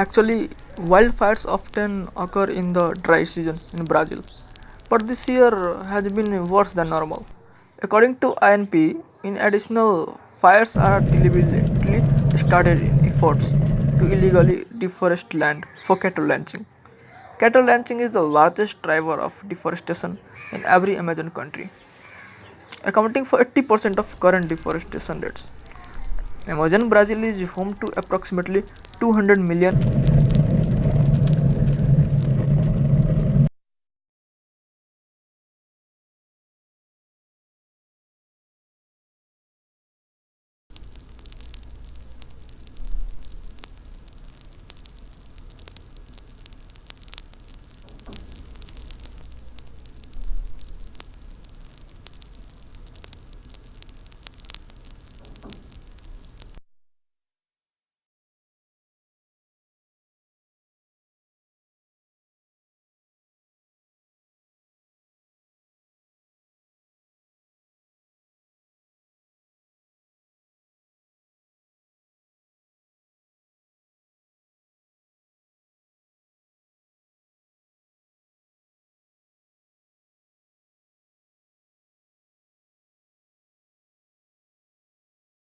Actually, wildfires often occur in the dry season in Brazil, but this year has been worse than normal. According to INP, in additional fires are deliberately started in efforts to illegally deforest land for cattle ranching. Cattle ranching is the largest driver of deforestation in every Amazon country, accounting for 80% of current deforestation rates. Amazon Brazil is home to approximately 200 million